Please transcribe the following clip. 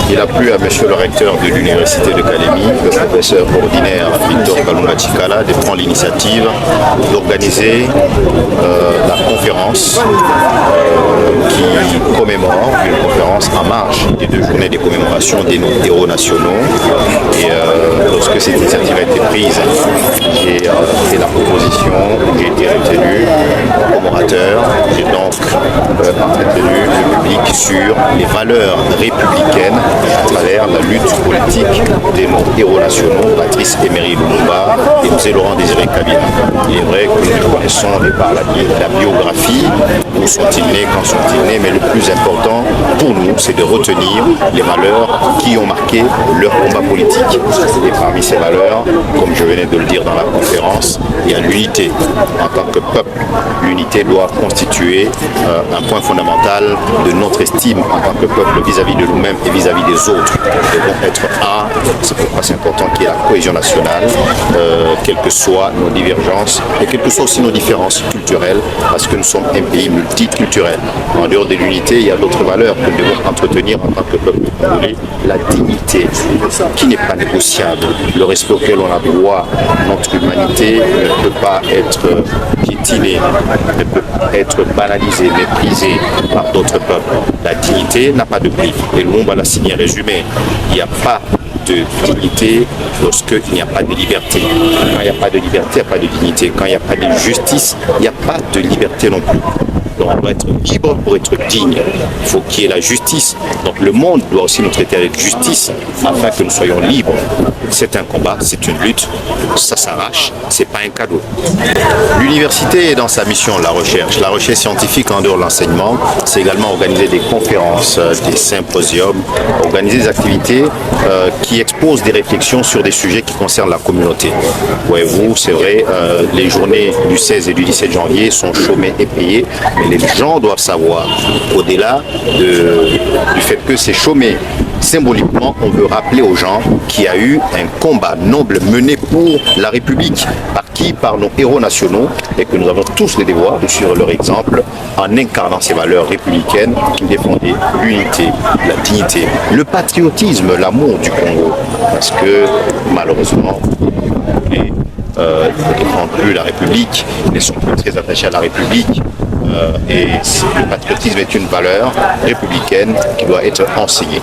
Il a plu à monsieur le recteur de l'université de Calémie, le professeur ordinaire Victor Kalumba Chikala, de prendre l'initiative d'organiser la conférence qui commémore, une conférence en marge des 2 journées de commémoration des héros nationaux. Et lorsque cette initiative a été prise, j'ai fait la proposition, j'ai été retenu comme orateur, j'ai donc entretenu le public sur les valeurs républicaines à travers la lutte politique de nos héros nationaux, Patrice Emery Lumumba et M. Laurent Désiré Kabila. Il est vrai que nous les connaissons par la biographie, où sont-ils nés, quand sont-ils nés, mais le plus important pour nous, c'est de retenir les valeurs qui ont marqué leur combat politique. Et parmi ces valeurs, comme je venais de le dire dans la conférence, il y a l'unité. En tant que peuple, l'unité doit constituer un point fondamental de notre estime en tant que peuple vis-à-vis de nous-mêmes et vis-à-vis des autres. Nous devons être un, c'est pourquoi c'est important qu'il y ait la cohésion nationale, quelles que soient nos divergences et quelles que soient aussi nos différences culturelles, parce que nous sommes un pays multiculturel. En dehors de l'unité, il y a d'autres valeurs que nous devons entretenir en tant que peuple congolais. La dignité, qui n'est pas négociable, le respect auquel on a droit, notre humanité ne peut pas être piétinée, ne peut être banalisée, méprisée par d'autres peuples. La dignité n'a pas de prix. Et Lumumba l'a signé résumé. Il n'y a pas de dignité lorsqu'il n'y a pas de liberté. Quand il n'y a pas de liberté, il n'y a pas de dignité. Quand il n'y a pas de justice, il n'y a pas de liberté non plus. Donc on doit être libre pour être digne. Il faut qu'il y ait la justice. Donc le monde doit aussi nous traiter avec justice afin que nous soyons libres. C'est un combat, c'est une lutte, ça s'arrache, c'est pas un cadeau. L'université est dans sa mission la recherche scientifique en dehors de l'enseignement, c'est également organiser des conférences, des symposiums, organiser des activités qui exposent des réflexions sur des sujets qui concernent la communauté. Voyez-vous, c'est vrai, les journées du 16 et du 17 janvier sont chômées et payées, mais les gens doivent savoir, au-delà du fait que c'est chômé, symboliquement, on veut rappeler aux gens qu'il y a eu un combat noble mené pour la République. Par qui? Par nos héros nationaux, et que nous avons tous le devoir de suivre leur exemple en incarnant ces valeurs républicaines qui défendaient l'unité, la dignité, le patriotisme, l'amour du Congo. Parce que malheureusement, ils ne défendent plus la République, ils ne sont plus très attachés à la République. Et le patriotisme est une valeur républicaine qui doit être enseignée.